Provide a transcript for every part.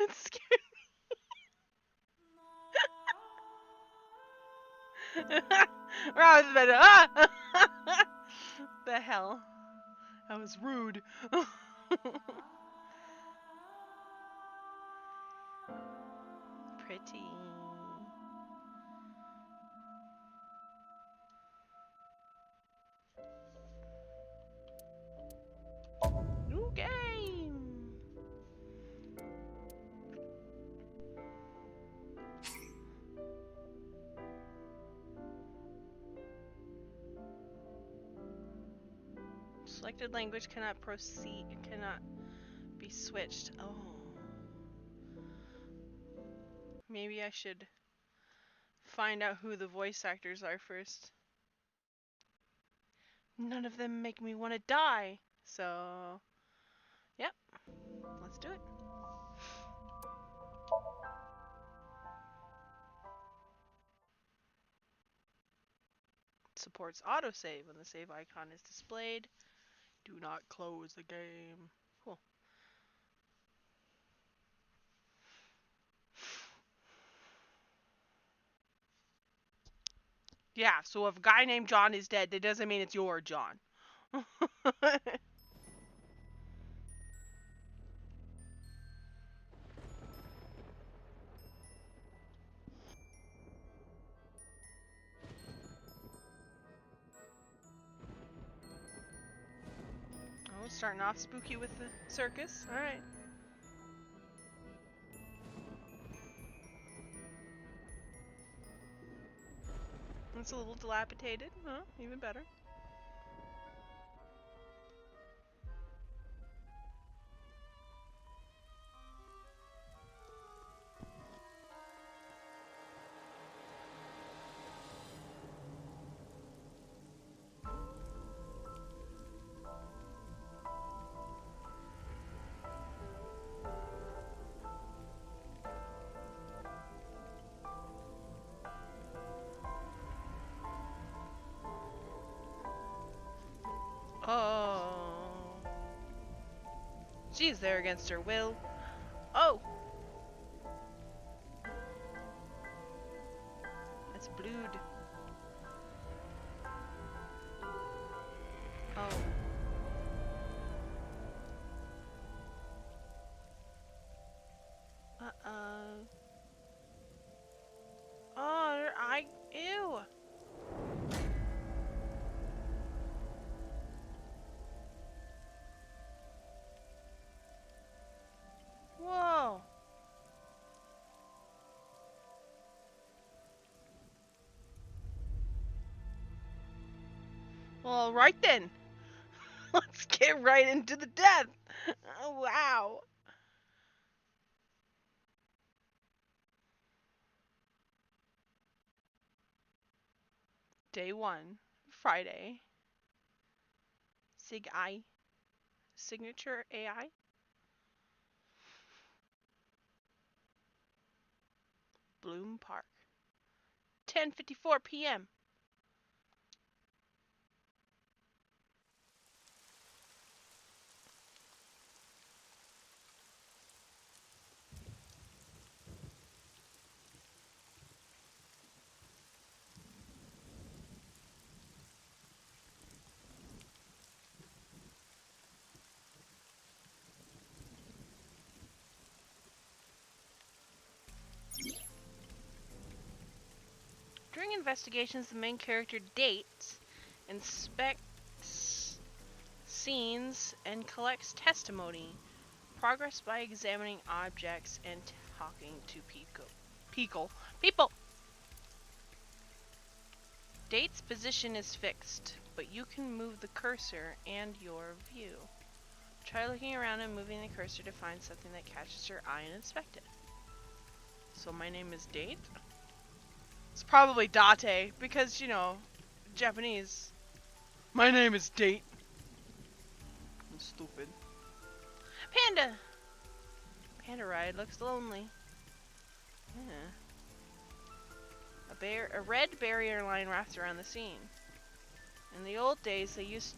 It scared me. Ah! The hell? That was rude. Pretty. New game. Selected language cannot proceed. Cannot be switched. Oh. Maybe I should find out who the voice actors are first. None of them make me want to die. So, yep. Let's do it. Supports autosave when the save icon is displayed. Do not close the game. Cool. Yeah, so if a guy named John is dead, that doesn't mean it's your John. Oh, starting off spooky with the circus. Alright. It's a little dilapidated. Huh? Even better. Oh. She's there against her will. Oh! That's blood. Oh. Uh-oh. Oh, ew. Whoa. Well, right then. Let's get right into the death. Oh, wow. Day 1, Friday. Sig I. Signature AI. Bloom Park. 10:54 p.m. During investigations, the main character dates, inspects scenes, and collects testimony. Progress by examining objects and talking to people. Date's position is fixed, but you can move the cursor and your view. Try looking around and moving the cursor to find something that catches your eye and inspect it. So my name is Date. It's probably Date, because, you know, Japanese. My name is Date. I'm stupid. Panda! Panda ride looks lonely. Yeah. A red barrier line wraps around the scene. In the old days, they used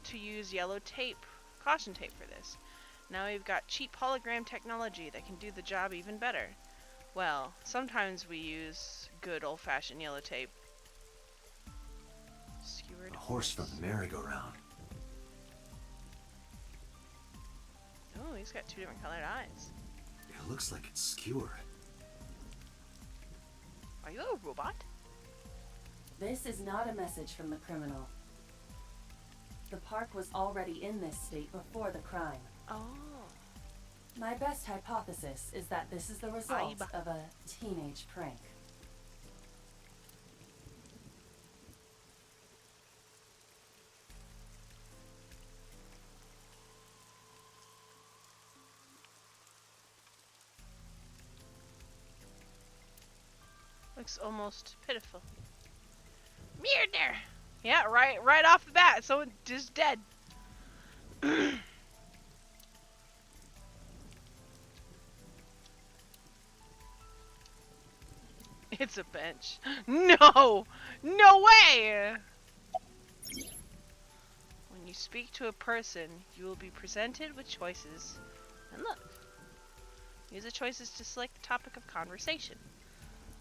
to use yellow tape, caution tape for this. Now we've got cheap hologram technology that can do the job even better. Well, sometimes we use good old-fashioned yellow tape. Skewered A horse from the merry-go-round. Oh, he's got 2 different colored eyes. It looks like it's skewered. Are you a robot? This is not a message from the criminal. The park was already in this state before the crime. Oh. My best hypothesis is that this is the result of a teenage prank. Looks almost pitiful. Murder! Yeah, right off the bat, someone just dead. It's a bench. No! No way! When you speak to a person, you will be presented with choices. And look. Use the choices to select the topic of conversation.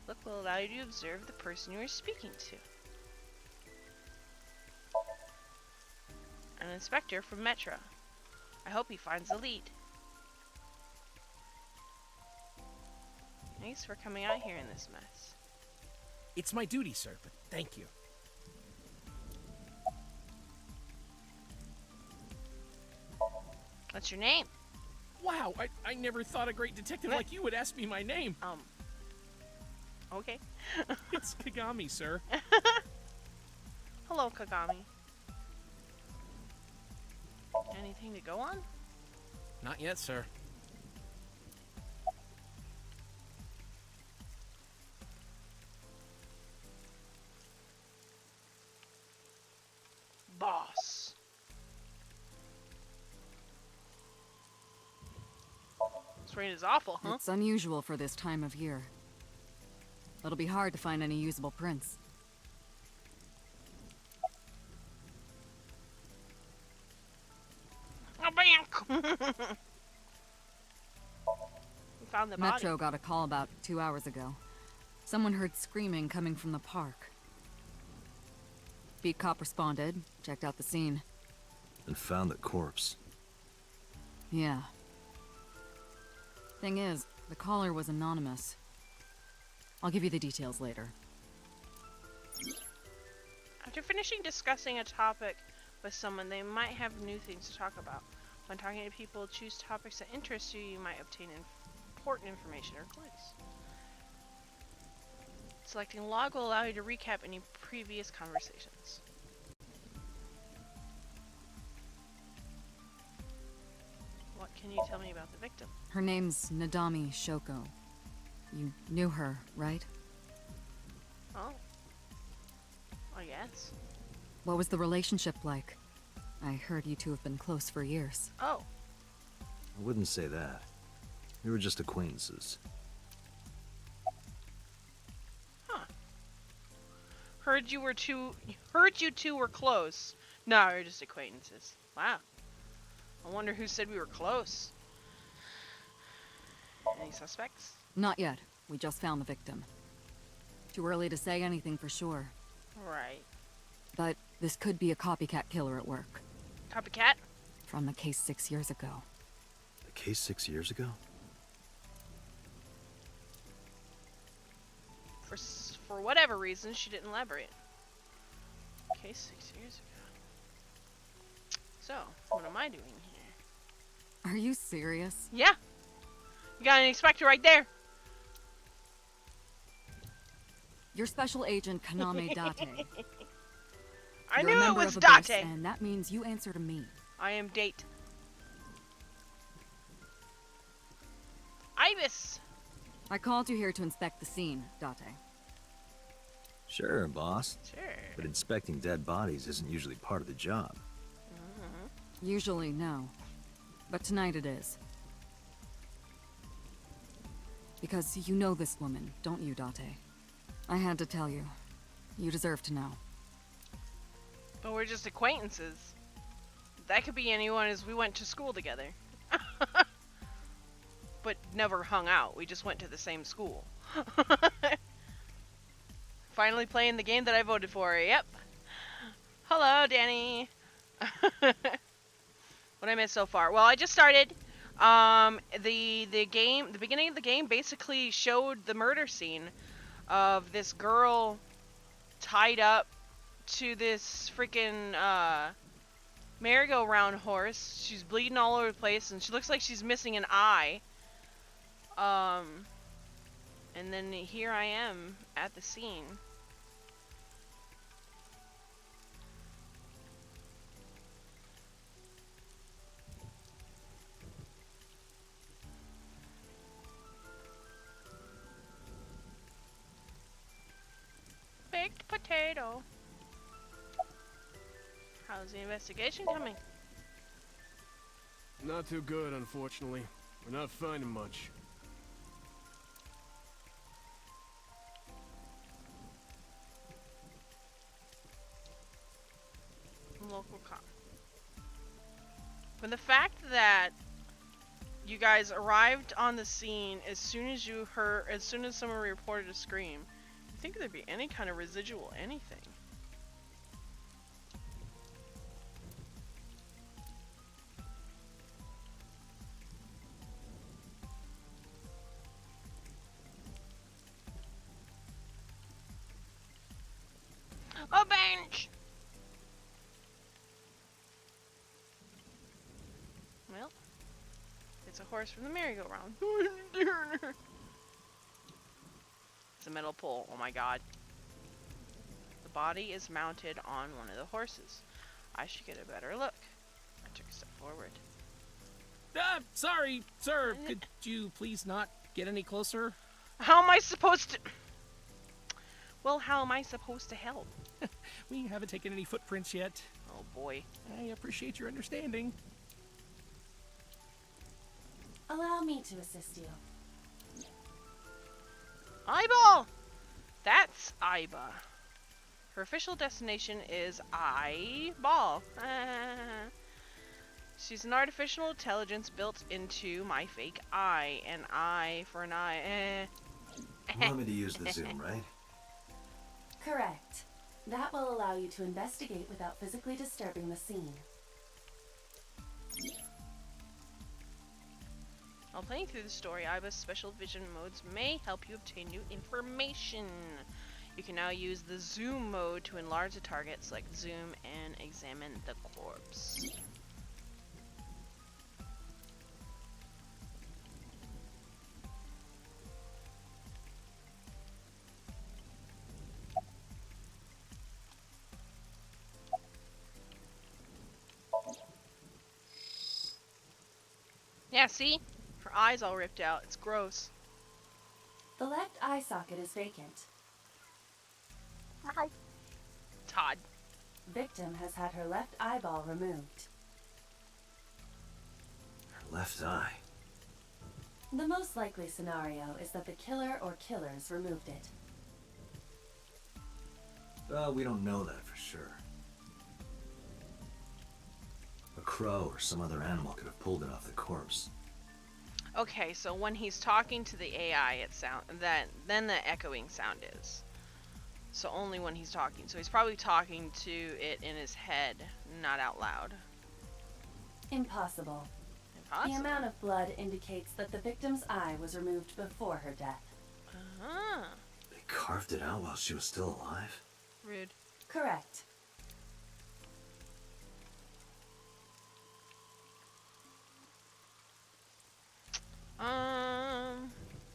Look will allow you to observe the person you are speaking to. An inspector from Metro. I hope he finds the lead. Thanks for coming out here in this mess. It's my duty, sir, but thank you. What's your name? Wow, I never thought a great detective like you would ask me my name. Okay. It's Kagami, sir. Hello, Kagami. Anything to go on? Not yet, sir. Boss. This rain is awful, huh? It's unusual for this time of year. It'll be hard to find any usable prints. Oh, bam! We found the body. Metro got a call about 2 hours ago. Someone heard screaming coming from the park. Beat cop responded, checked out the scene. And found the corpse. Yeah. Thing is, the caller was anonymous. I'll give you the details later. After finishing discussing a topic with someone, they might have new things to talk about. When talking to people, choose topics that interest you. You might obtain important information or clues. Selecting log will allow you to recap any previous conversations. What can you tell me about the victim? Her name's Nadami Shoko. You knew her, right? Oh. I guess. What was the relationship like? I heard you two have been close for years. Oh. I wouldn't say that. We were just acquaintances. Huh. Heard you two were close. No, we're just acquaintances. Wow. I wonder who said we were close. Any suspects? Not yet. We just found the victim. Too early to say anything for sure. Right. But this could be a copycat killer at work. Copycat? From the case 6 years ago. The case 6 years ago? For whatever reason, she didn't elaborate. Case 6 years ago. So, what am I doing here? Are you serious? Yeah. You got an inspector right there. You're Special Agent Kaname Date. I You're a knew it member was of Abyss, Date. and that means you answer to me. I am Date. Ibis. I called you here to inspect the scene, Date. Sure, boss. Sure. But inspecting dead bodies isn't usually part of the job. Usually, no. But tonight it is. Because you know this woman, don't you, Date? I had to tell you. You deserve to know. But we're just acquaintances. That could be anyone as we went to school together. But never hung out. We just went to the same school. Finally playing the game that I voted for. Yep. Hello, Danny. What I missed so far? Well, I just started. The beginning of the game basically showed the murder scene of this girl tied up to this freaking merry-go-round horse. She's bleeding all over the place, and she looks like she's missing an eye. And then here I am at the scene. Baked potato. How's the investigation coming? Not too good, unfortunately. We're not finding much. Local cop. But the fact that you guys arrived on the scene as soon as someone reported a scream, you think there'd be any kind of residual anything? A bench! Well, it's a horse from the merry-go-round. It's a metal pole. Oh my god. The body is mounted on one of the horses. I should get a better look. I took a step forward. Sorry, sir. Could you please not get any closer? How am I supposed to... Well, how am I supposed to help? We haven't taken any footprints yet. Oh boy. I appreciate your understanding. Allow me to assist you. Eyeball! That's Iba. Her official destination is Eyeball. She's an artificial intelligence built into my fake eye. An eye for an eye. You want me to use the zoom, right? Correct. That will allow you to investigate without physically disturbing the scene. While playing through the story, Iba's special vision modes may help you obtain new information. You can now use the zoom mode to enlarge the target, select zoom, and examine the corpse. Yeah, see? Her eye's all ripped out. It's gross. The left eye socket is vacant. Todd. Victim has had her left eyeball removed. Her left eye. The most likely scenario is that the killer or killers removed it. Well, we don't know that for sure. A crow or some other animal could have pulled it off the corpse. Okay, so when he's talking to the AI, it then the echoing sound is. So only when he's talking. So he's probably talking to it in his head, not out loud. Impossible. Impossible. The amount of blood indicates that the victim's eye was removed before her death. Uh-huh. They carved it out while she was still alive? Rude. Correct.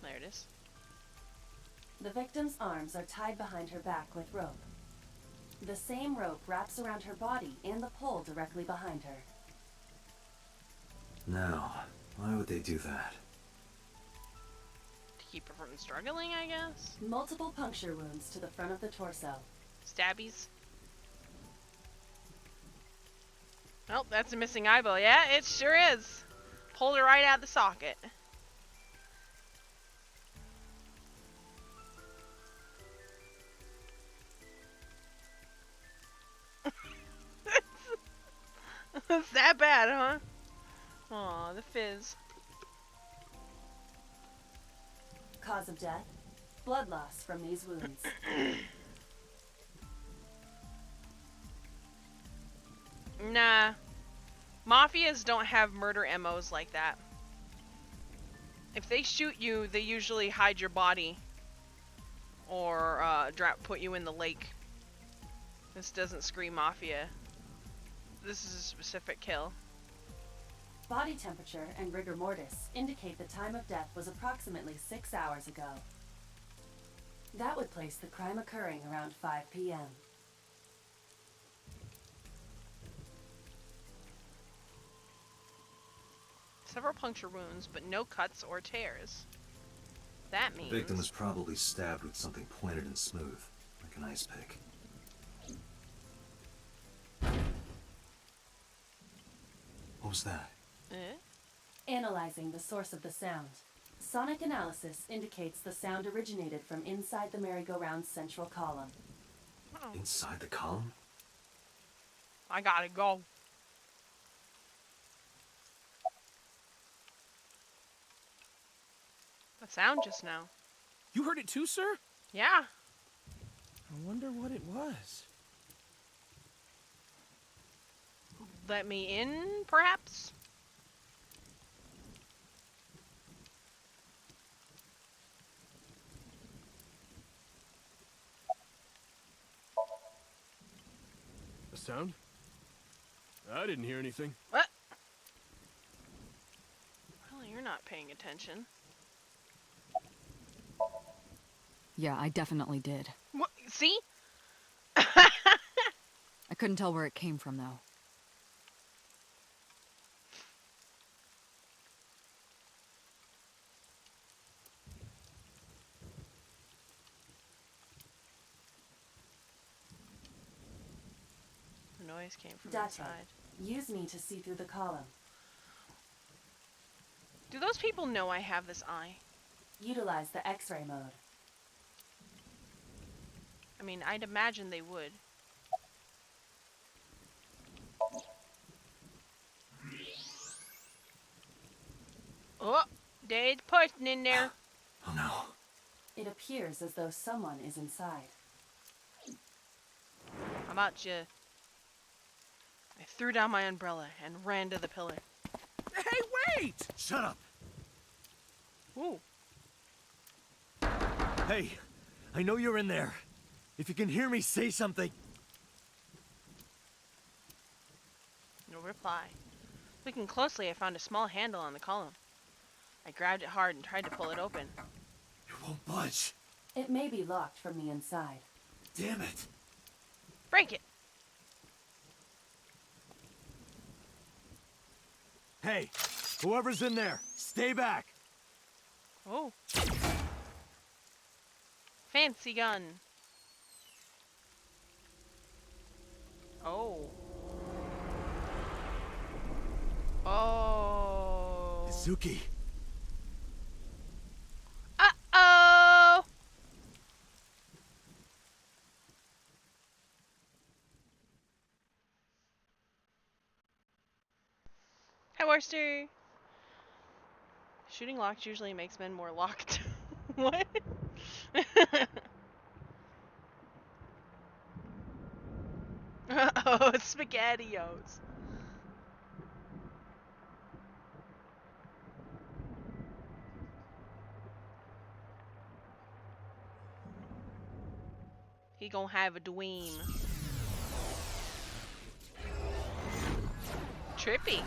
There it is. The victim's arms are tied behind her back with rope. The same rope wraps around her body and the pole directly behind her. Now, why would they do that? To keep her from struggling, I guess? Multiple puncture wounds to the front of the torso. Stabbies. Oh, that's a missing eyeball. Yeah, it sure is. Pulled her right out the socket. It's that bad, huh? Aw, the fizz. Cause of death? Blood loss from these wounds. Nah. Mafias don't have murder MOs like that. If they shoot you, they usually hide your body. Or put you in the lake. This doesn't scream Mafia. This is a specific kill. Body temperature and rigor mortis indicate the time of death was approximately 6 hours ago. That would place the crime occurring around 5 p.m. Several puncture wounds, but no cuts or tears. That means... The victim was probably stabbed with something pointed and smooth, like an ice pick. What was that? Analyzing the source of the sound. Sonic analysis indicates the sound originated from inside the merry-go-round's central column. Oh, Inside the column? I gotta go. The sound just now. You heard it too, sir? Yeah. I wonder what it was. Let me in, perhaps? A sound? I didn't hear anything. What? Well, you're not paying attention. Yeah, I definitely did. What? See? I couldn't tell where it came from, though. The noise came from Data. inside. Use me to see through the column. Do those people know I have this eye? Utilize the X-ray mode. I mean, I'd imagine they would. Oh, there's a person in there. Oh no. It appears as though someone is inside. How about you? I threw down my umbrella and ran to the pillar. Hey, wait! Shut up! Ooh. Hey, I know you're in there. If you can hear me, say something. No reply. Looking closely, I found a small handle on the column. I grabbed it hard and tried to pull it open. It won't budge. It may be locked from the inside. Damn it. Break it! Hey, whoever's in there, stay back. Oh. Fancy gun. Oh. Oh. Izuki. Uh-oh! Hi, Worcester. Shooting locked usually makes men more locked. What? Uh-oh, SpaghettiOs. He gonna have a dweem. Trippy.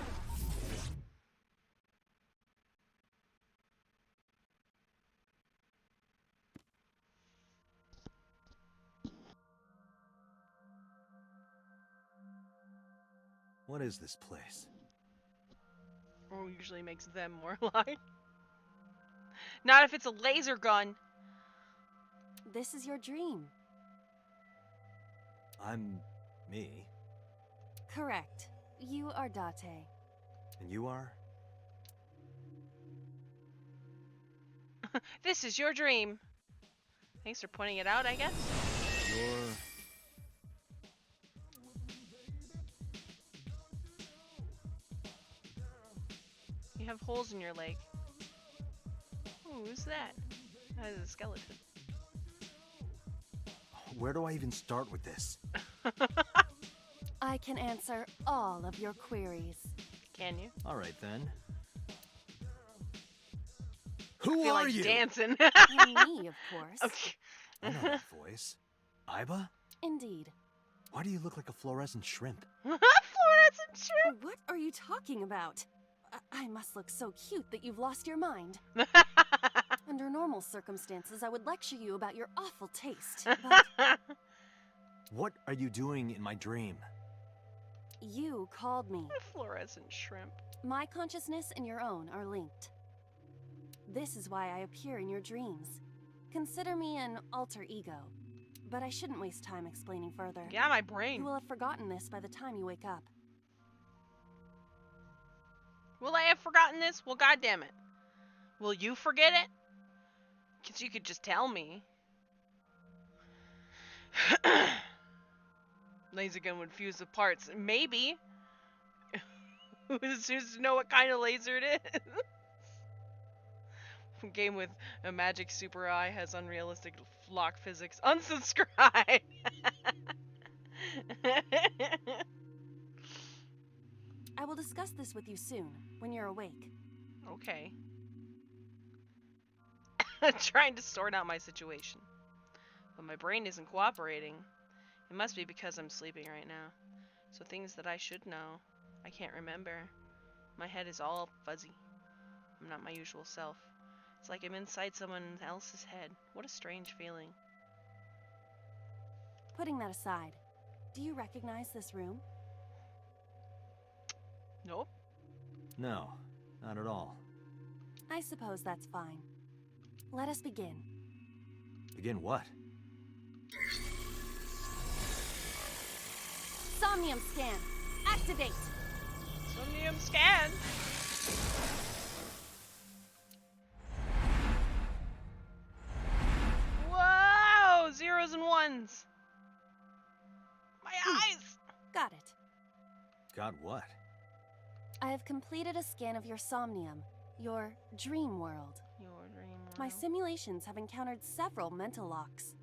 What is this place? Or usually makes them more like. Not if it's a laser gun. This is your dream. I'm me. Correct. You are Date. And you are? This is your dream. Thanks for pointing it out, I guess. You're... You have holes in your leg. Ooh, who's that? That is a skeleton. Where do I even start with this? I can answer all of your queries. Can you? All right, then. I Who feel are like you? dancing. And me, of course. Okay. I know that voice. Iba? Indeed. Why do you look like a fluorescent shrimp? Fluorescent shrimp. What are you talking about? I must look so cute that you've lost your mind. Under normal circumstances, I would lecture you about your awful taste, but What are you doing in my dream? you called me. Fluorescent shrimp. My consciousness and your own are linked. This is why I appear in your dreams. Consider me an alter ego. But I shouldn't waste time explaining further. Yeah, my You brain. will have forgotten this by the time you wake up. Will I have forgotten this? Well, goddamn it. Will you forget it? Because you could just tell me. Laser gun would fuse the parts. Maybe. Who's to know what kind of laser it is? Game with a magic super eye has unrealistic lock physics. Unsubscribe! I will discuss this with you soon, when you're awake. Okay. Trying to sort out my situation. But my brain isn't cooperating. It must be because I'm sleeping right now. So things that I should know, I can't remember. My head is all fuzzy. I'm not my usual self. It's like I'm inside someone else's head. What a strange feeling. Putting that aside, do you recognize this room? Nope. No, not at all. I suppose that's fine. Let us begin. Begin what? Somnium scan! Activate! Somnium scan! Whoa! Zeros and ones! My eyes! Got it. God, what? I have completed a scan of your Somnium, your dream world. Your dream world. My simulations have encountered several mental locks.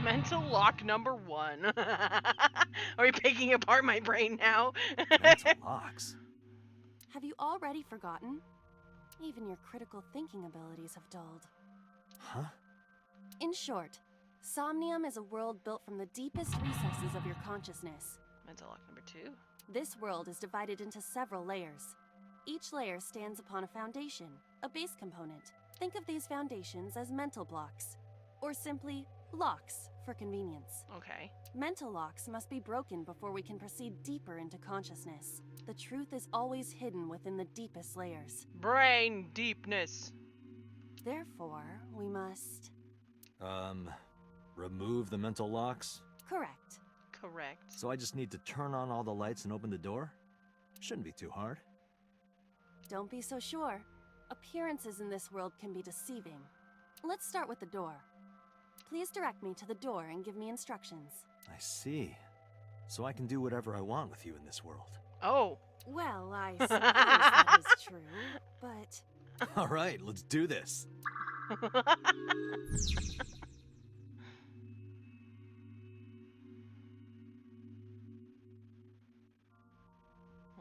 Mental lock number 1. Are we picking apart my brain now? Mental locks. Have you already forgotten? Even your critical thinking abilities have dulled. Huh? In short, Somnium is a world built from the deepest recesses of your consciousness. Mental lock number 2. This world is divided into several layers. Each layer stands upon a foundation, a base component. Think of these foundations as mental blocks, or simply locks for convenience. Okay. Mental locks must be broken before we can proceed deeper into consciousness. The truth is always hidden within the deepest layers. Brain deepness. Therefore, we must... Remove the mental locks? Correct. Correct. So I just need to turn on all the lights and open the door? Shouldn't be too hard. Don't be so sure. Appearances in this world can be deceiving. Let's start with the door. Please direct me to the door and give me instructions. I see. So I can do whatever I want with you in this world. Oh. Well, I suppose that is true, but... All right, let's do this.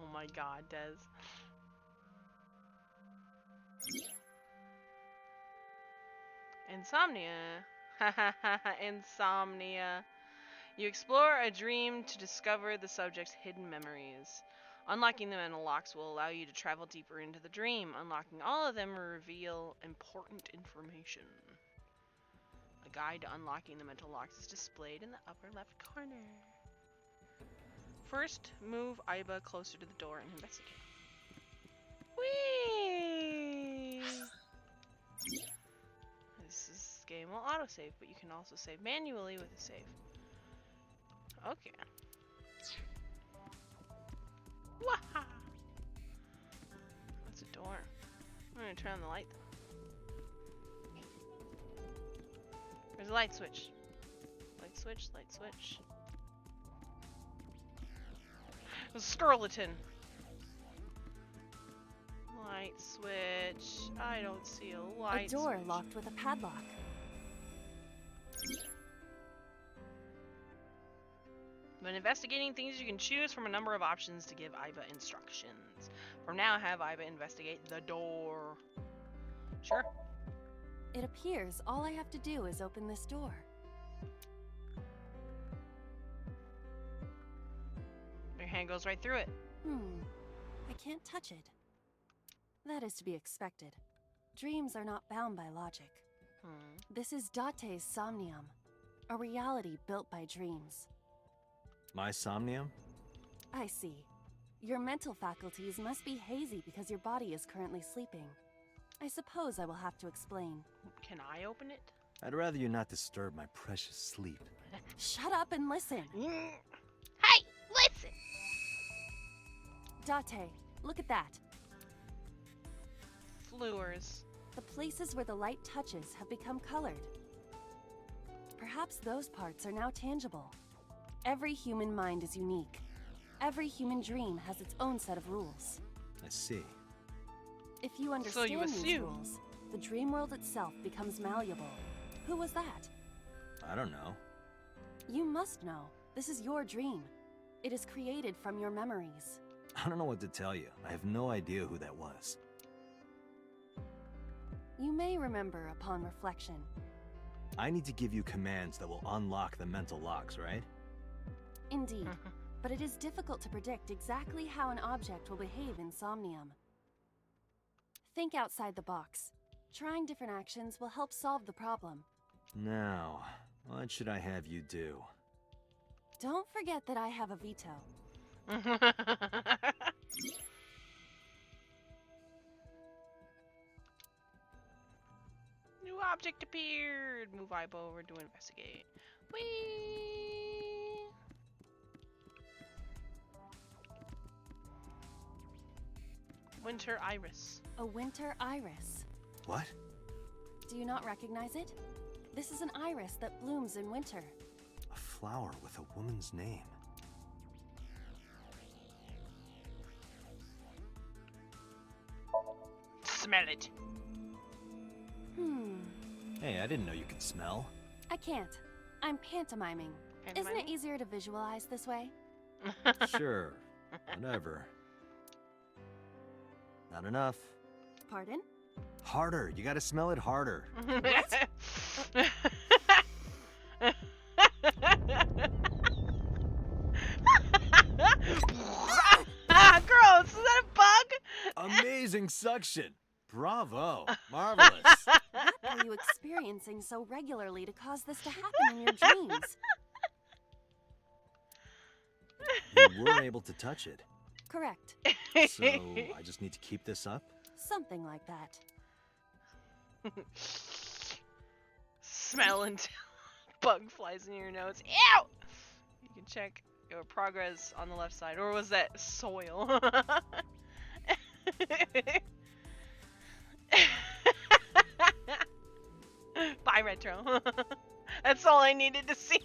Oh my god, Des. Insomnia. Insomnia. You explore a dream to discover the subject's hidden memories. Unlocking the mental locks will allow you to travel deeper into the dream. Unlocking all of them will reveal important information. A guide to unlocking the mental locks is displayed in the upper left corner. First, move Iba closer to the door and investigate. Whee! This game will autosave, but you can also save manually with a save. Okay. Waha! That's a door. I'm gonna turn on the light though. There's a light switch. Light switch, light switch. A skeleton. Light switch. I don't see a light A door switch. locked with a padlock. When investigating things, you can choose from a number of options to give Iva instructions. For now, have Iva investigate the door. Sure. It appears all I have to do is open this door. Your hand goes right through it. I can't touch it. That is to be expected. Dreams are not bound by logic. This is Date's Somnium, a reality built by dreams. My Somnium? I see. Your mental faculties must be hazy because your body is currently sleeping. I suppose I will have to explain. Can I open it? I'd rather you not disturb my precious sleep. Shut up and listen. Hey, listen! Date, look at that. Fleurs. The places where the light touches have become colored. Perhaps those parts are now tangible. Every human mind is unique. Every human dream has its own set of rules. I see. If you understand these assume. rules, the dream world itself becomes malleable. Who was that? I don't know. You must know. This is your dream. It is created from your memories. I don't know what to tell you. I have no idea who that was. You may remember upon reflection. I need to give you commands that will unlock the mental locks, right? Indeed, but it is difficult to predict exactly how an object will behave in Somnium. Think outside the box. Trying different actions will help solve the problem. Now, what should I have you do? Don't forget that I have a veto. New object appeared. Move Iva over to investigate. Whee! Winter iris. A winter iris. What? Do you not recognize it? This is an iris that blooms in winter. A flower with a woman's name. Smell it. Hey, I didn't know you could smell. I can't. I'm pantomiming. Isn't it Pantomiming? easier to visualize this way? Sure. Whatever. Not enough. Pardon? Harder. You gotta smell it harder. Gross! Is that a bug? Amazing suction. Bravo. Marvelous. What are you experiencing so regularly to cause this to happen in your dreams? You were able to touch it. Correct. So I just need to keep this up? Something like that. Smell until bug flies in your nose. Ew! You can check your progress on the left side. Or was that soil? Bye, Retro. That's all I needed to see.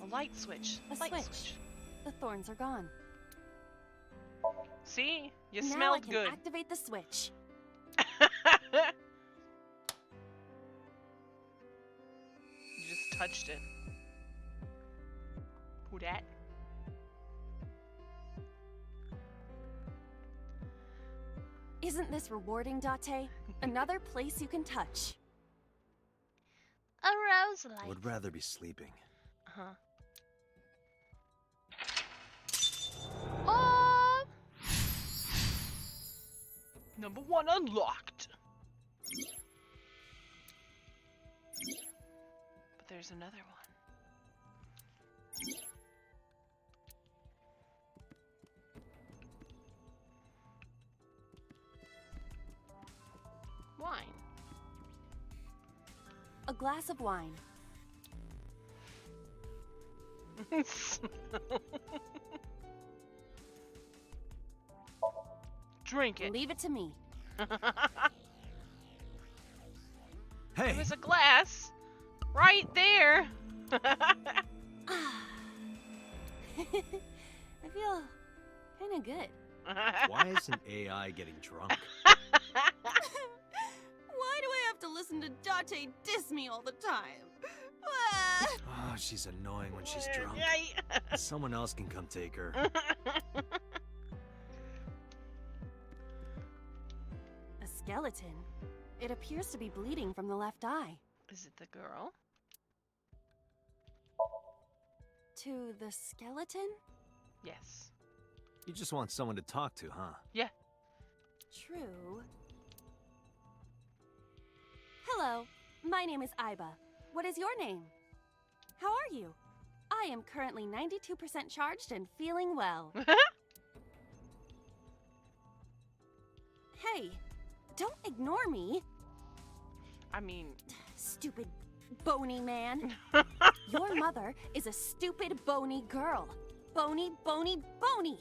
A light switch. A Light switch. The thorns are gone. See? You now I smelled can good. activate the switch. You just touched it. Who dat? Isn't this rewarding, Date? Another place you can touch. A rose I light. would rather be sleeping. Uh-huh. Number 1 unlocked. But there's another one. Wine. A glass of wine. Drink it. Leave it to me. Hey! It was a glass. Right there. I feel kind of good. Why isn't AI getting drunk? Why do I have to listen to Date diss me all the time? Oh, she's annoying when she's drunk. Yeah. Someone else can come take her. A skeleton. It appears to be bleeding from the left eye. Is it the girl? To the skeleton? Yes. You just want someone to talk to, huh? Yeah. True. Hello, my name is Iba. What is your name? How are you? I am currently 92% charged and feeling well. Hey, don't ignore me, I mean, stupid bony man. Your mother is a stupid bony girl. Bony, bony, bony.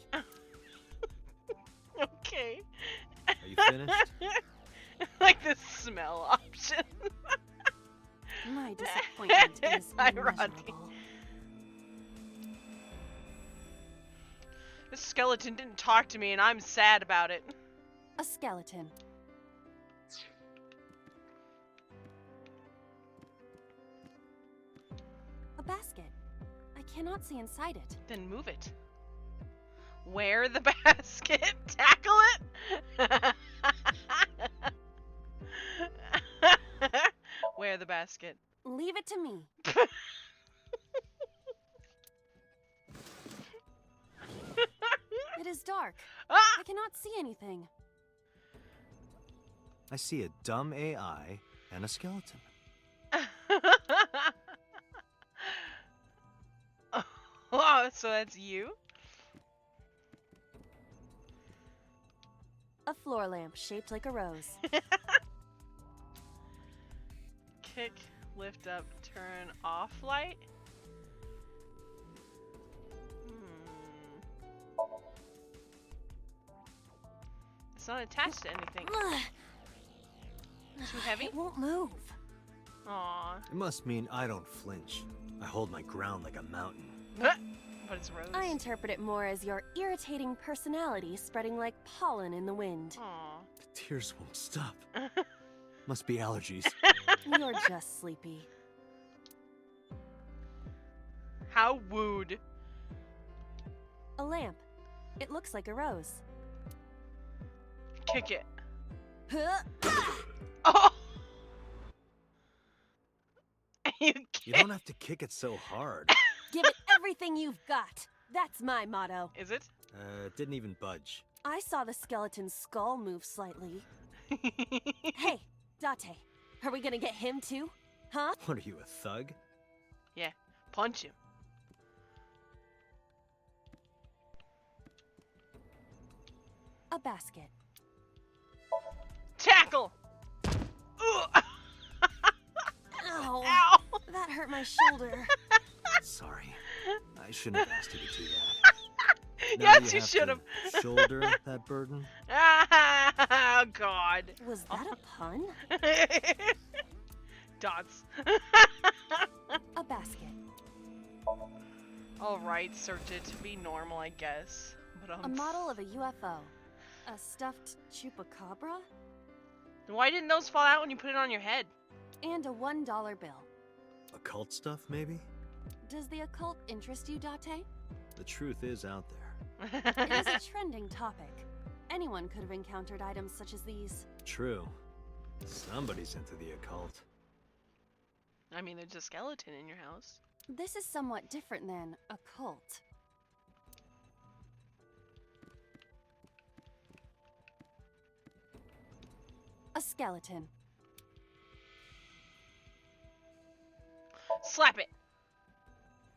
okay. Are you finished? Like the smell option. My disappointment is Ironic. immeasurable. This skeleton didn't talk to me and I'm sad about it. A skeleton. A basket. I cannot see inside it. Then move it. Wear the basket. Tackle it. Wear the basket. Leave it to me. It is dark. Ah! I cannot see anything. I see a dumb AI and a skeleton. Oh, so that's you? A floor lamp shaped like a rose. Kick, lift up, turn off light? It's not attached to anything. Too heavy? It won't move. Aww. It must mean I don't flinch. I hold my ground like a mountain. But it's rose. I interpret it more as your irritating personality spreading like pollen in the wind. Aw. The tears won't stop. Must be allergies. You're just sleepy. How wooed. A lamp. It looks like a rose. Kick it. Huh? Oh! You You kick. don't have to kick it so hard. Give it everything you've got. That's my motto. Is it? It didn't even budge. I saw the skeleton's skull move slightly. Hey, Date, are we gonna get him too? Huh? What are you, a thug? Yeah. Punch him. A basket. Tackle! Ugh. Ow! Ow! That hurt my shoulder. Sorry. I shouldn't have asked you to do that. Now Yes, you have should to have. shoulder that burden. Oh, God. Was that a pun? Dots. A basket. Alright, search it. Be normal, I guess. But A model of a UFO. A stuffed chupacabra. Why didn't those fall out when you put it on your head? And a $1 bill. Occult stuff, maybe? Does the occult interest you, Date? The truth is out there. It is a trending topic. Anyone could have encountered items such as these. True. Somebody's into the occult. I mean, there's a skeleton in your house. This is somewhat different than a cult. A skeleton. Slap it!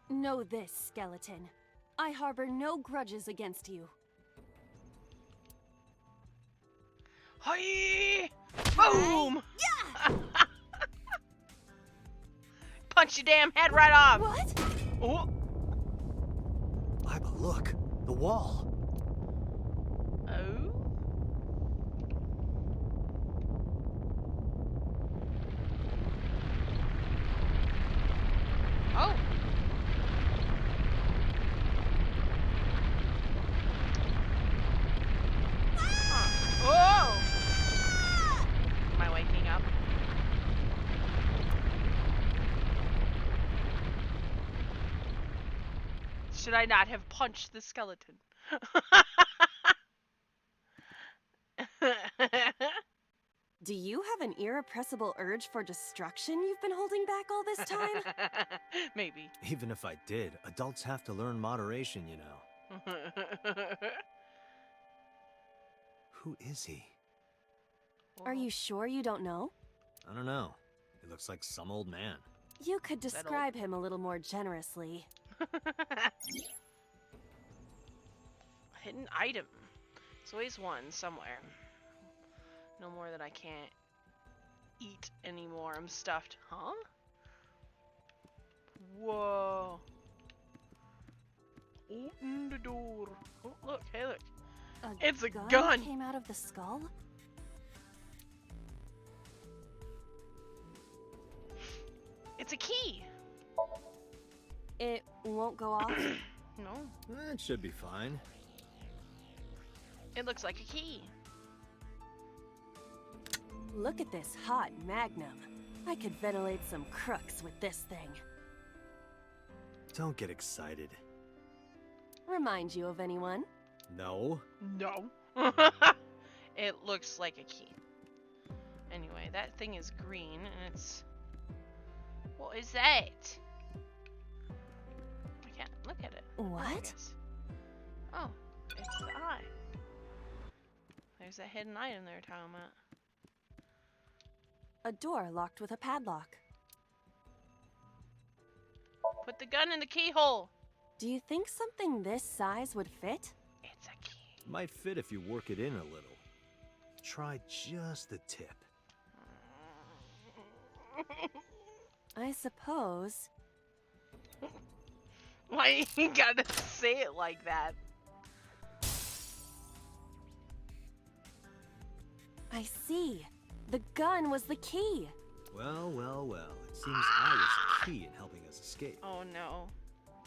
Know this, skeleton. I harbor no grudges against you. Hi! Boom! Yeah! Punch your damn head right off! What? Oh! Iba, look! The wall! Oh? should I not have punched the skeleton? Do you have an irrepressible urge for destruction you've been holding back all this time? Maybe. Even if I did, adults have to learn moderation, you know. Who is he? Are you sure you don't know? I don't know. He looks like some old man. You could Is that describe him a little more generously. Hidden item. There's always one somewhere. No more that I can't eat anymore. I'm stuffed. Huh? Whoa. Open the door. Oh, look. Hey, look. It's a gun! Came out of the skull? It's a key. It won't go off? No. That should be fine. It looks like a key. Look at this hot magnum. I could ventilate some crooks with this thing. Don't get excited. Remind you of anyone? No. No. It looks like a key. Anyway, that thing is green and it's... What is that? I can't look at it. What? Oh, it's the eye. There's that hidden item they were talking about. A door locked with a padlock. Put the gun in the keyhole. Do you think something this size would fit? It's a key. Might fit if you work it in a little. Try just the tip. I suppose. Why you gotta say it like that? I see. The gun was the key. Well, well, well. It seems I was key in helping us escape. Oh no.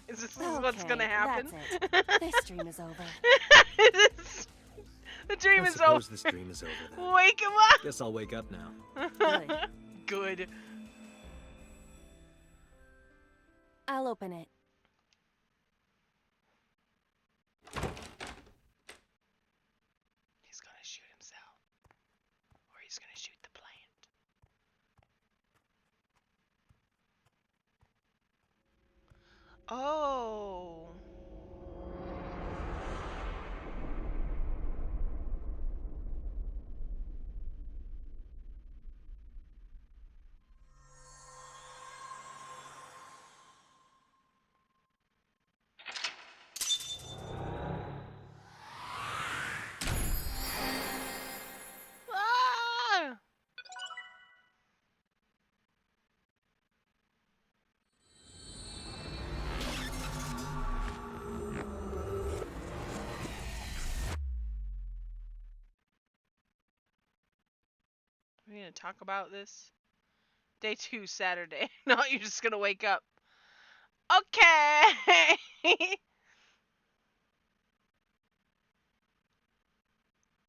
Is this what's gonna Okay, happen? That's it. This dream is over. The dream I is suppose over. this dream is over then. Wake him up! Guess I'll wake up now. Good. Good. I'll open it. He's gonna shoot himself. Or he's gonna shoot the plant. Oh. Ah! We're gonna talk about this? Day 2, Saturday. No, you're just gonna wake up. Okay!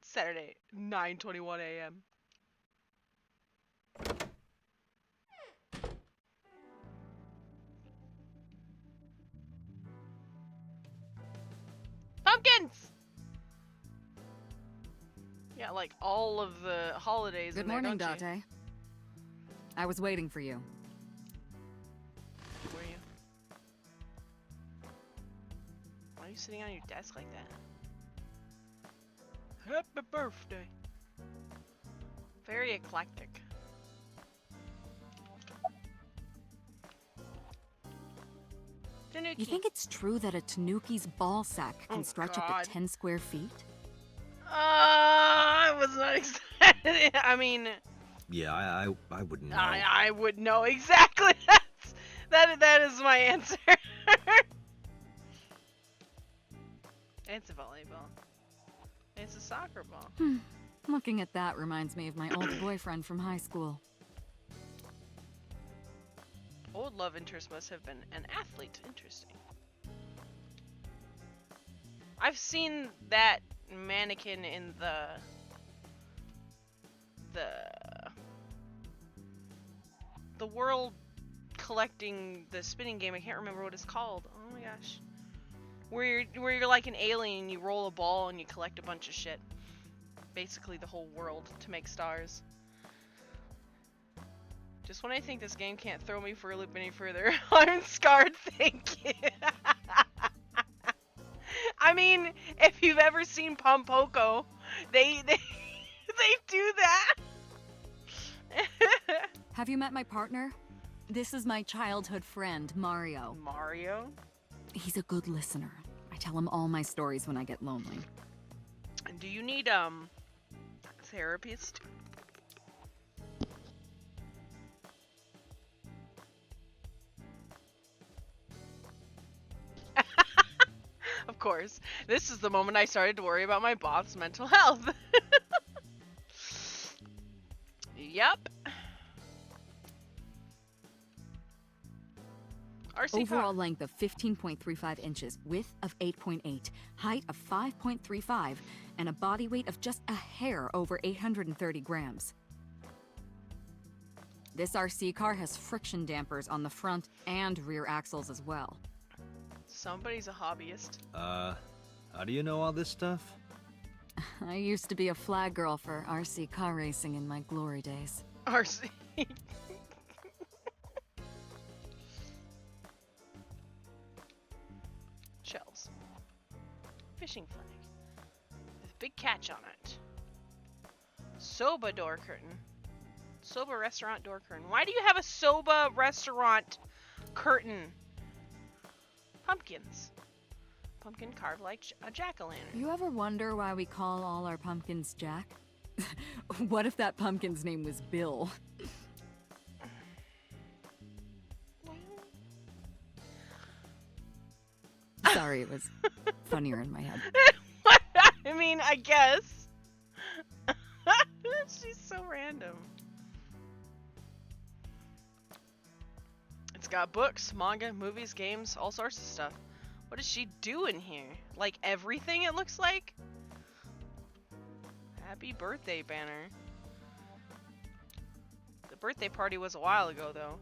Saturday, 9:21 a.m. Pumpkins! Yeah, like all of the holidays Good in there, morning, don't you? Date. I was waiting for you. Were you? Why are you sitting on your desk like that? Happy birthday. Very eclectic. Tanuki. You think it's true that a Tanuki's ball sack can Oh, stretch up God. to 10 square feet? I was not excited. I mean, Yeah, I wouldn't know. I would know exactly. That is my answer. It's a volleyball. It's a soccer ball. Looking at that reminds me of my old boyfriend from high school. Old love interest must have been an athlete. Interesting. I've seen that mannequin in the world collecting the spinning game. I can't remember what it's called. Oh my gosh. where you're like an alien, you roll a ball and you collect a bunch of shit. Basically the whole world to make stars. Just when I think this game can't throw me for a loop any further, I'm scarred thinking. I mean, if you've ever seen Pompoko, they do that. Have you met my partner? This is my childhood friend, Mario. Mario? He's a good listener. I tell him all my stories when I get lonely. And do you need therapist? Of course. This is the moment I started to worry about my boss's mental health. Yep. RC Overall length of 15.35 inches, width of 8.8, height of 5.35, and a body weight of just a hair over 830 grams. This RC car has friction dampers on the front and rear axles as well. Somebody's a hobbyist. How do you know all this stuff? I used to be a flag girl for RC car racing in my glory days. RC. Shells. Fishing flag. With a big catch on it. Soba door curtain. Soba restaurant door curtain. Why do you have a soba restaurant curtain? Pumpkins. Pumpkin carved like a jack-o'-lantern. You ever wonder why we call all our pumpkins Jack? What if that pumpkin's name was Bill? Sorry, it was funnier in my head. I mean, I guess. She's so random. It's got books, manga, movies, games, all sorts of stuff. What does she do in here? Like everything, it looks like? Happy birthday banner. The birthday party was a while ago, though.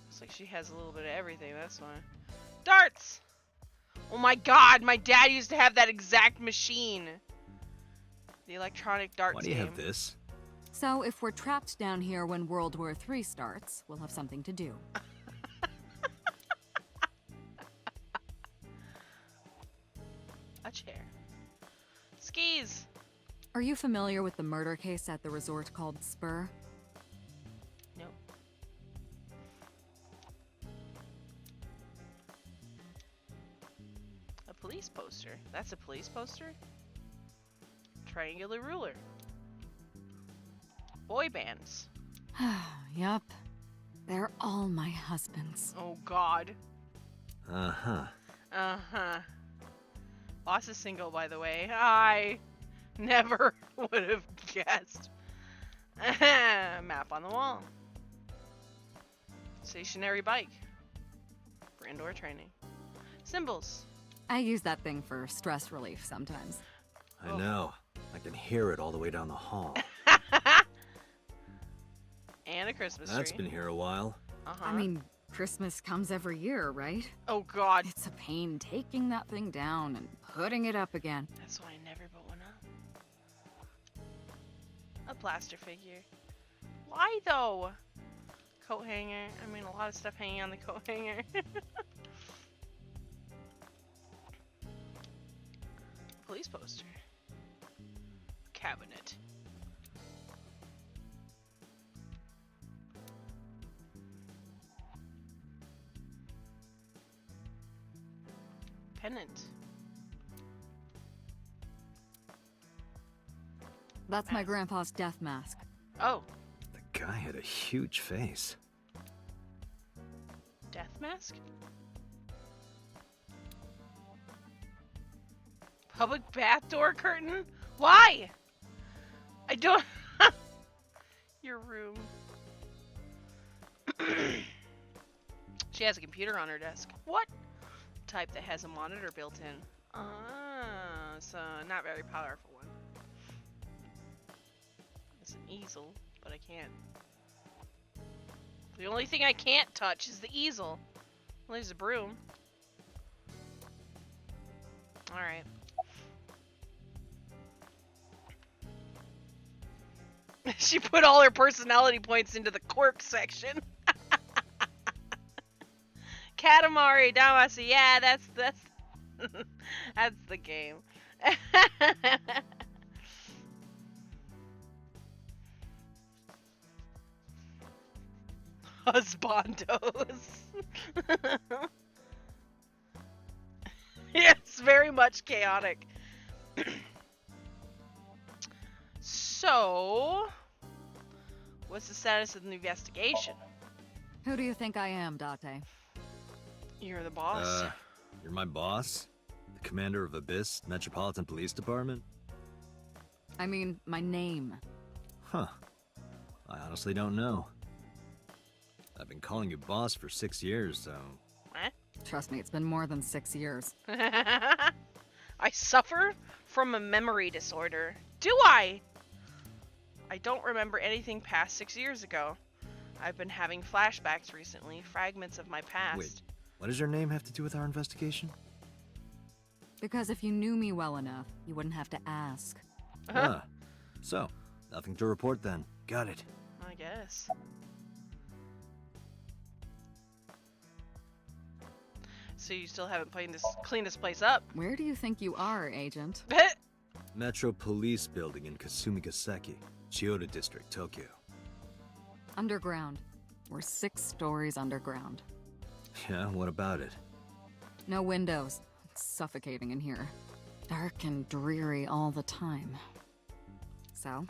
Looks like she has a little bit of everything, that's why. Darts! Oh my god, my dad used to have that exact machine. The electronic darts Why do you game. have this? So, if we're trapped down here when World War III starts, we'll have something to do. A chair. Skis! Are you familiar with the murder case at the resort called Spur? Nope. A police poster. That's a police poster? Triangular ruler. Boy bands. Yup. They're all my husbands. Oh god. Uh-huh. Uh-huh. Boss is single, by the way. I never would have guessed. Map on the wall. Stationary bike. For indoor training. Symbols. I use that thing for stress relief sometimes. I know. I can hear it all the way down the hall. And a Christmas tree. That's been here a while. Uh-huh. I mean, Christmas comes every year, right? Oh god. It's a pain taking that thing down and putting it up again. That's why I never put one up. A plaster figure. Why though? Coat hanger. I mean, a lot of stuff hanging on the coat hanger. Police poster. Cabinet. Pennant. That's my Mask. grandpa's death mask. Oh, The guy had a huge face. death mask? Public bath door curtain? Why? I don't... Your room. She has a computer on her desk. What? Type that has a monitor built in. So not very powerful one. It's an easel, but I can't. The only thing I can't touch is the easel. Well, there's a broom. Alright. She put all her personality points into the quirk section. Katamari Damacy, yeah, that's that's the game. Husbandos. Yes, very much chaotic. So, what's the status of the investigation? Who do you think I am, Date? You're the boss. You're my boss? The commander of Abyss Metropolitan Police Department? I mean, my name. Huh. I honestly don't know. I've been calling you boss for 6 years, so... What? Trust me, it's been more than 6 years. I suffer from a memory disorder. Do I? I don't remember anything past 6 years ago. I've been having flashbacks recently, fragments of my past. Wait, what does your name have to do with our investigation? Because if you knew me well enough, you wouldn't have to ask. Ah, so, nothing to report then. Got it. I guess. So you still haven't cleaned this place up? Where do you think you are, Agent? Metro Police Building in Kasumigaseki, Chiyoda District, Tokyo. Underground. We're 6 stories underground. Yeah, what about it? No windows. It's suffocating in here. Dark and dreary all the time. So,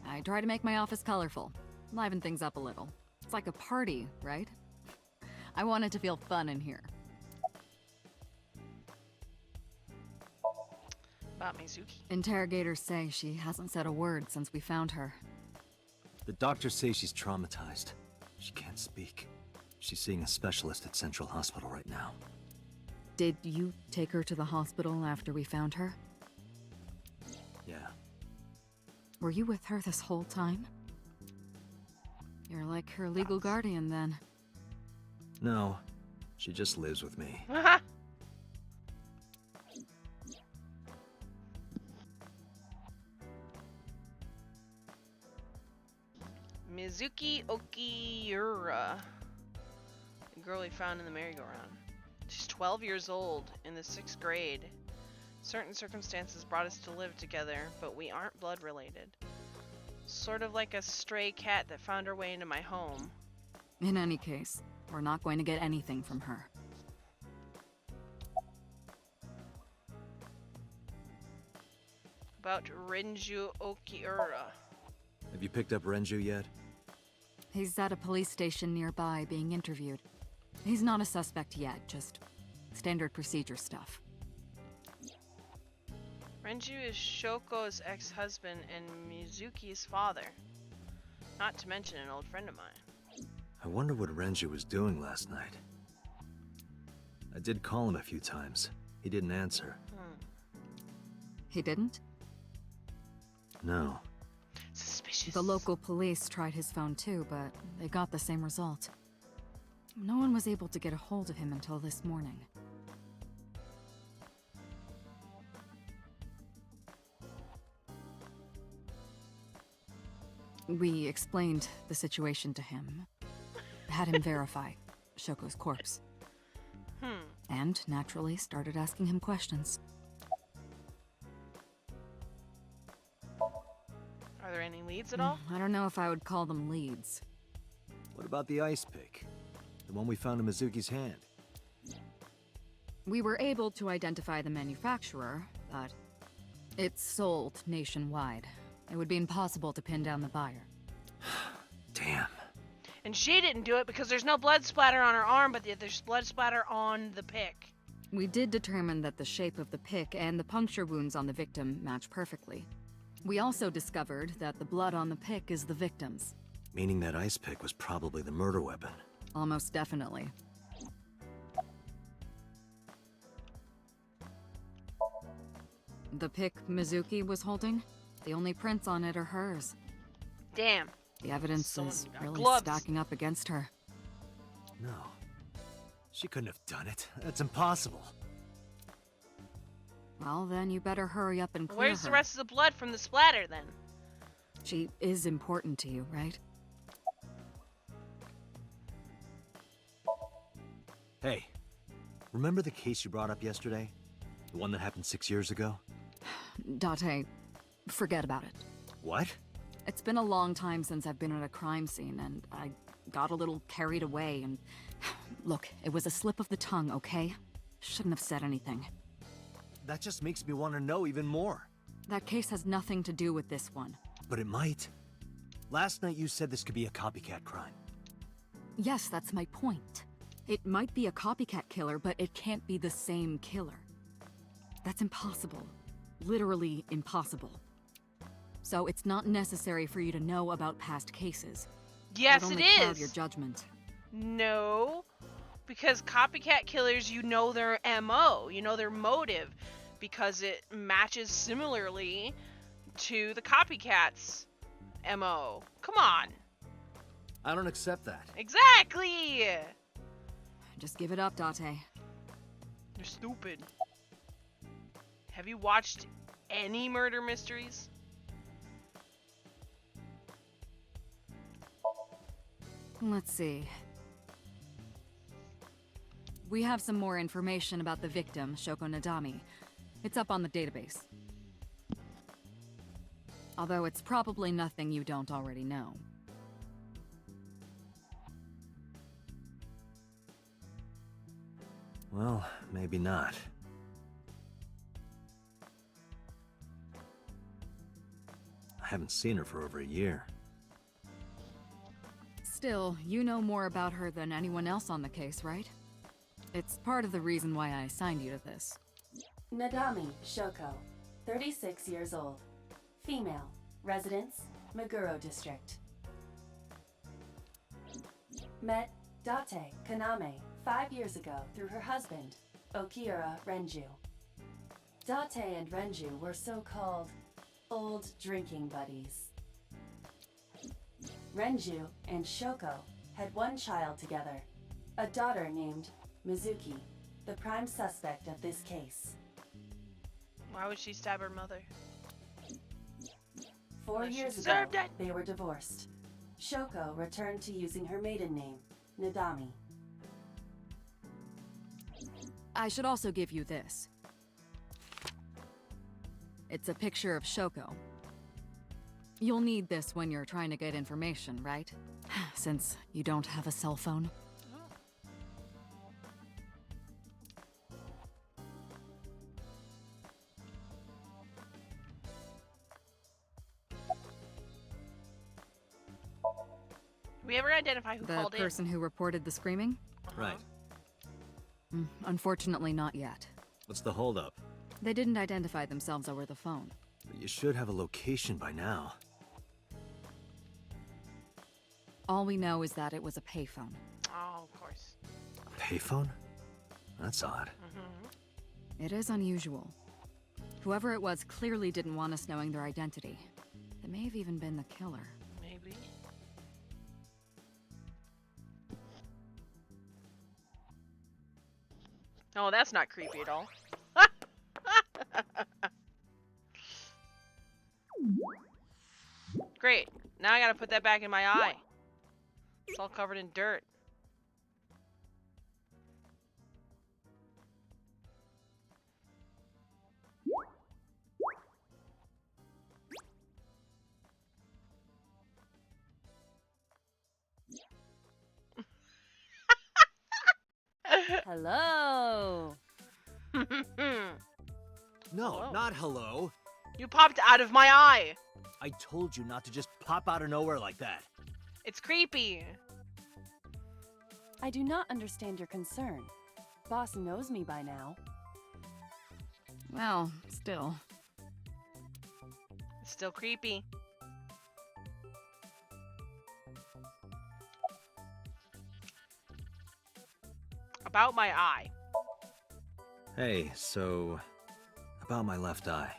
I try to make my office colorful. Liven things up a little. It's like a party, right? I want it to feel fun in here. About Mizuki. Interrogators say she hasn't said a word since we found her. The doctors say she's traumatized. She can't speak. She's seeing a specialist at Central Hospital right now. Did you take her to the hospital after we found her? Yeah. Were you with her this whole time? You're like her legal guardian, then. No, she just lives with me. Mizuki Okiura. The girl we found in the merry-go-round. She's 12 years old, in the 6th grade. Certain circumstances brought us to live together, but we aren't blood related. Sort of like a stray cat that found her way into my home. In any case, we're not going to get anything from her. About Renju Okiura. Have you picked up Renju yet? He's at a police station nearby being interviewed. He's not a suspect yet, just standard procedure stuff. Renju is Shoko's ex-husband and Mizuki's father. Not to mention an old friend of mine. I wonder what Renju was doing last night. I did call him a few times. He didn't answer. He didn't? No. Suspicious. The local police tried his phone too, but they got the same result. No one was able to get a hold of him until this morning. We explained the situation to him. Had him verify Shoko's corpse. And naturally started asking him questions. Are there any leads at all? I don't know if I would call them leads. What about the ice pick? The one we found in Mizuki's hand? We were able to identify the manufacturer, but it's sold nationwide. It would be impossible to pin down the buyer. Damn. And she didn't do it because there's no blood splatter on her arm, but there's blood splatter on the pick. We did determine that the shape of the pick and the puncture wounds on the victim match perfectly. We also discovered that the blood on the pick is the victim's. Meaning that ice pick was probably the murder weapon. Almost definitely. The pick Mizuki was holding, the only prints on it are hers. Damn. The evidence Someone's is got really gloves. stacking up against her. No. She couldn't have done it. That's impossible. Well, then you better hurry up and clear Where's her. the rest of the blood from the splatter, then? She is important to you, right? Hey, remember the case you brought up yesterday? The one that happened 6 years ago? Date, forget about it. What? It's been a long time since I've been at a crime scene, and I got a little carried away, and... Look, it was a slip of the tongue, okay? Shouldn't have said anything. That just makes me want to know even more. That case has nothing to do with this one. But it might. Last night you said this could be a copycat crime. Yes, that's my point. It might be a copycat killer, but it can't be the same killer. That's impossible. Literally impossible. So it's not necessary for you to know about past cases. Yes, It'll it only cloud is. your judgment. No, because copycat killers, you know their MO, you know their motive, because it matches similarly to the copycat's MO. Come on. I don't accept that. Exactly! Just give it up, Date. You're stupid. Have you watched any murder mysteries? Let's see. We have some more information about the victim, Shoko Nadami. It's up on the database. Although it's probably nothing you don't already know. Well, maybe not. I haven't seen her for over a year. Still, you know more about her than anyone else on the case, right? It's part of the reason why I assigned you to this. Nadami Shoko, 36 years old. Female. Residence, Meguro District. Met Date Kaname 5 years ago through her husband, Okira Renju. Date and Renju were so-called old drinking buddies. Renju and Shoko had one child together, a daughter named Mizuki, the prime suspect of this case. Why would she stab her mother? 4 Well, she years ago, deserved it. they were divorced. Shoko returned to using her maiden name, Nadami. I should also give you this. It's a picture of Shoko. You'll need this when you're trying to get information, right? Since you don't have a cell phone. Did we ever identify who The called person who reported the screaming? in? Right. Unfortunately, not yet. What's the holdup? They didn't identify themselves over the phone. You should have a location by now. All we know is that it was a payphone. Oh, of course. A payphone? That's odd. It is unusual. Whoever it was clearly didn't want us knowing their identity. It may have even been the killer. Maybe. Oh, that's not creepy at all. Great. Now I gotta put that back in my eye. It's all covered in dirt. Hello! No, Hello. not hello. You popped out of my eye. I told you not to just pop out of nowhere like that. It's creepy. I do not understand your concern. Boss knows me by now. Well, still. It's still creepy. About my eye. Hey, so... about my left eye.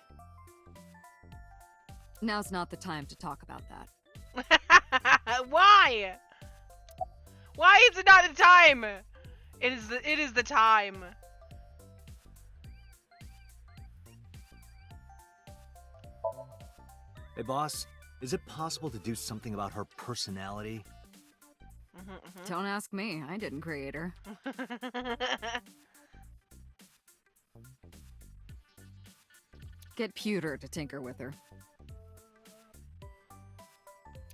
Now's not the time to talk about that. Why? Why is it not the time? It is the time. Hey, boss, is it possible to do something about her personality? Don't ask me. I didn't create her. Get Pewter to tinker with her.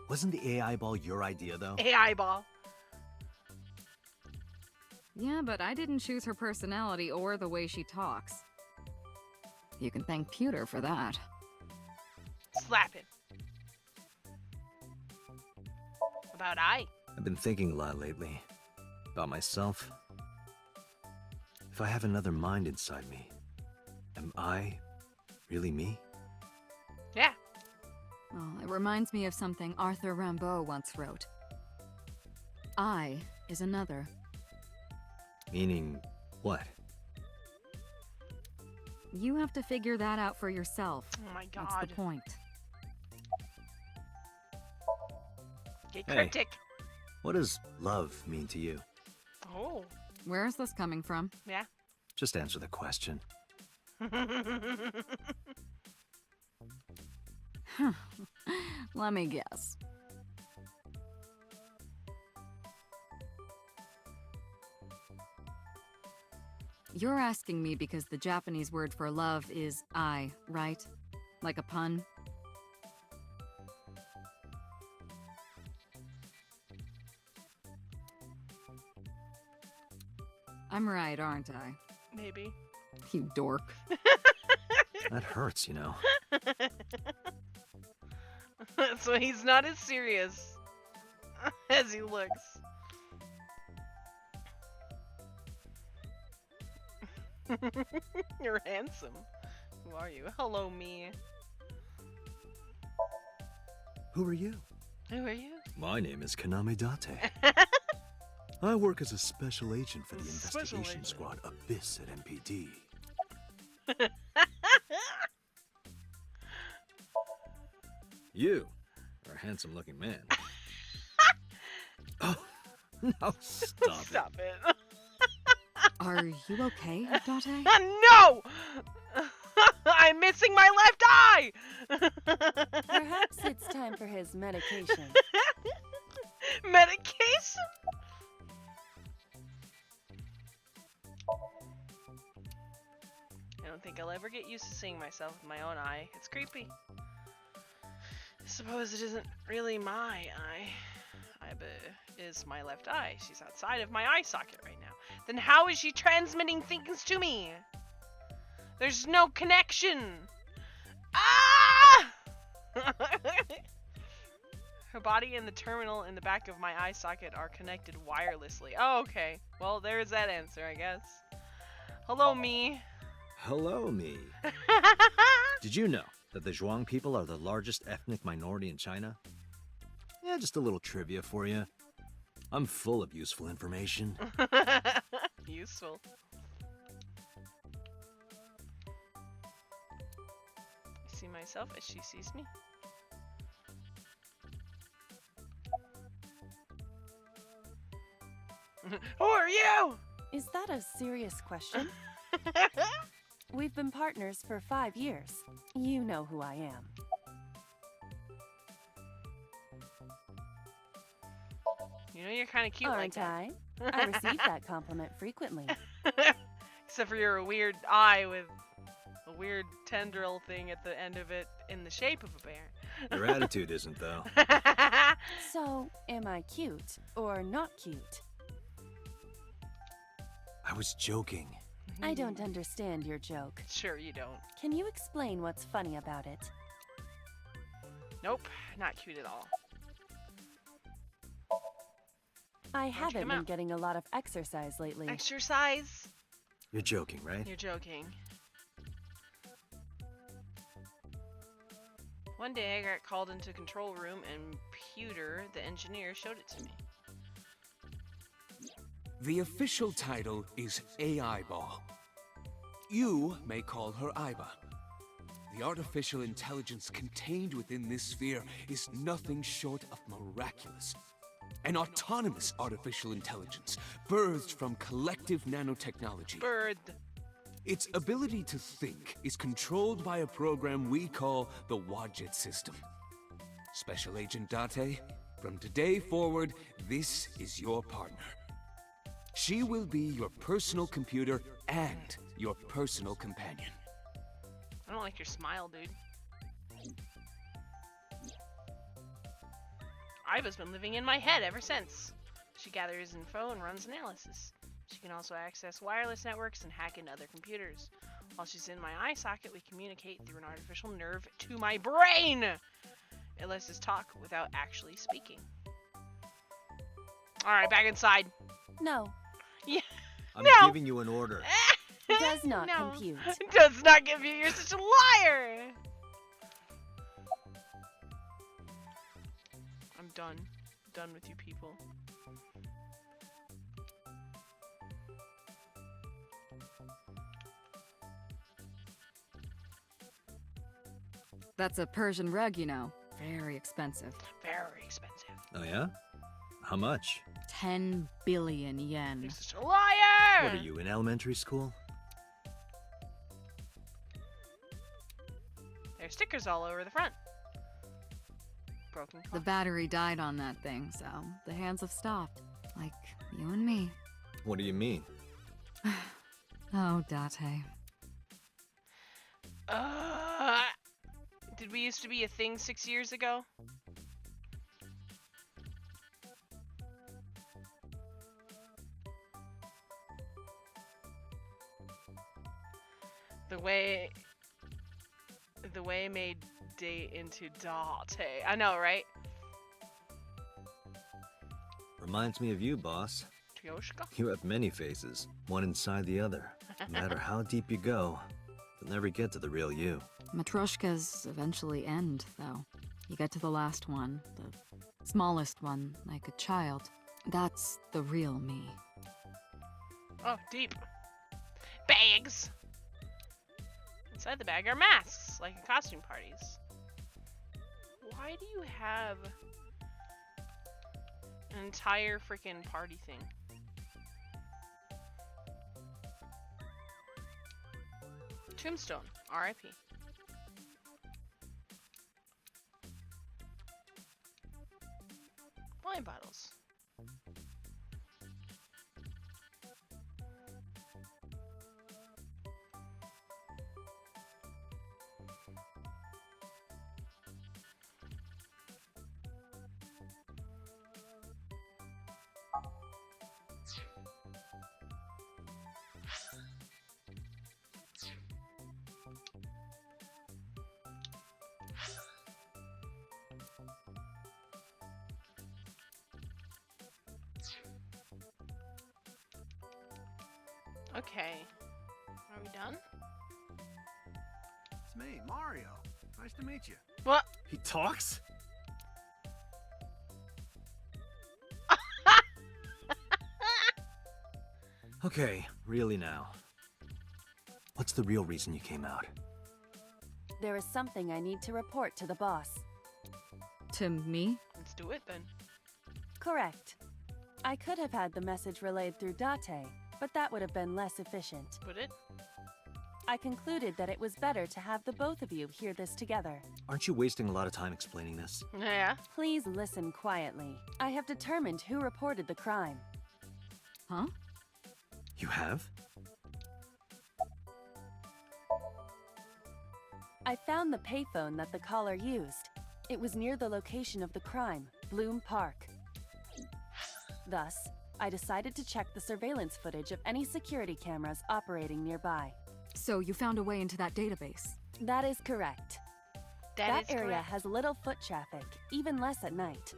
Wasn't the AI ball your idea, though? AI ball. Yeah, but I didn't choose her personality or the way she talks. You can thank Pewter for that. Slap him. About I. I've been thinking a lot lately. About myself. If I have another mind inside me, am I really me? Yeah. Well, it reminds me of something Arthur Rimbaud once wrote. I is another. Meaning what? You have to figure that out for yourself. Oh my That's god. the point. Get Hey. cryptic. What does love mean to you? Oh. Where is this coming from? Yeah. Just answer the question. Let me guess. You're asking me because the Japanese word for love is I, right? Like a pun? I'm right, aren't I? Maybe. You dork. That hurts, you know. So he's not as serious as he looks. You're handsome. Who are you? Hello, me. Who are you? Who are you? My name is Kaname Date. I work as a special agent for the Special investigation agent. squad Abyss at MPD. You are a handsome-looking man. Oh, no, stop Stop it. Are you okay, Date? No! I'm missing my left eye! Perhaps it's time for his medication. Medication? I don't think I'll ever get used to seeing myself with my own eye. It's creepy. I suppose it isn't really my eye. Iba is my left eye. She's outside of my eye socket right now. Then how is she transmitting things to me? There's no connection. Ah! Her body and the terminal in the back of my eye socket are connected wirelessly. Oh, okay. Well, there's that answer, I guess. Hello, me. Hello, me. Did you know that the Zhuang people are the largest ethnic minority in China? Yeah, just a little trivia for you. I'm full of useful information. Useful. I see myself as she sees me. Who are you? Is that a serious question? We've been partners for 5 years. You know who I am. You know you're kind of cute Aren't like I? I receive that compliment frequently. that. Except for your weird eye with a weird tendril thing at the end of it in the shape of a bear. Your attitude isn't, though. So, am I cute or not cute? I was joking. I don't understand your joke. Sure you don't. Can you explain what's funny about it? Nope, not cute at all. I you haven't come been out? getting a lot of exercise lately. Exercise. You're joking, right? You're joking. One day I got called into control room and Pewter, the engineer, showed it to me. The official title is AI Ball. You may call her Iba. The artificial intelligence contained within this sphere is nothing short of miraculous. An autonomous artificial intelligence birthed from collective nanotechnology. Bird. Its ability to think is controlled by a program we call the Wadjet system. Special Agent Date, from today forward, this is your partner. She will be your personal computer and your personal companion. I don't like your smile, dude. Iva's been living in my head ever since. She gathers info and runs analysis. She can also access wireless networks and hack into other computers. While she's in my eye socket, we communicate through an artificial nerve to my brain! It lets us talk without actually speaking. Alright, back inside. No, Yeah. I'm No. giving you an order. does not No. compute. Does not give you. You're such a liar! I'm done. Done with you people. That's a Persian rug, you know. Very expensive. Very expensive. Oh yeah? How much? 10 billion yen. You're such a liar! What are you, in elementary school? There's stickers all over the front. Broken The clock. battery died on that thing, so the hands have stopped. Like you and me. What do you mean? Oh, Date. Did we used to be a thing 6 years ago? The way made date into Date. I know, right? Reminds me of you, boss. Tryoshka? You have many faces, one inside the other. No matter how deep you go, you'll never get to the real you. Matryoshkas eventually end, though. You get to the last one, the smallest one, like a child. That's the real me. Oh, deep. Bags! Inside the bag are masks, like at costume parties. Why do you have an entire freaking party thing? Tombstone, R.I.P. Wine bottles. Okay. Are we done? It's me, Mario. Nice to meet you. What? He talks? Okay, really now. What's the real reason you came out? There is something I need to report to the boss. To me? Let's do it then. Correct. I could have had the message relayed through Date, but that would have been less efficient. Put it. I concluded that it was better to have the both of you hear this together. Aren't you wasting a lot of time explaining this? Yeah. Please listen quietly. I have determined who reported the crime. Huh? You have? I found the payphone that the caller used. It was near the location of the crime, Bloom Park. Thus, I decided to check the surveillance footage of any security cameras operating nearby. So you found a way into that database. That is correct. That is area correct. has little foot traffic, even less at night.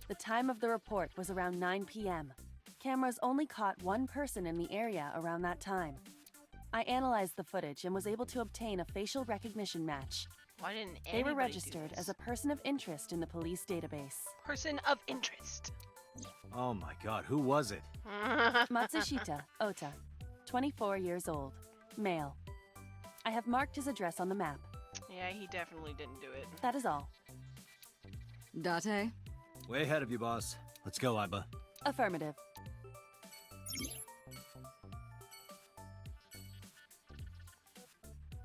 The time of the report was around 9 p.m. Cameras only caught one person in the area around that time. I analyzed the footage and was able to obtain a facial recognition match. Why didn't They were anybody do registered this? as a person of interest in the police database. person of interest. Oh my god, who was it? Matsushita Ota, 24 years old, male. I have marked his address on the map. Yeah, he definitely didn't do it. That is all. Date? Way ahead of you, boss. Let's go, Iba. Affirmative.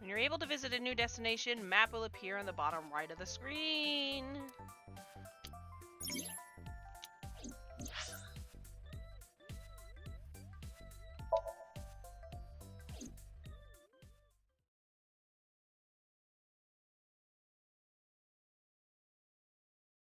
When you're able to visit a new destination, map will appear on the bottom right of the screen.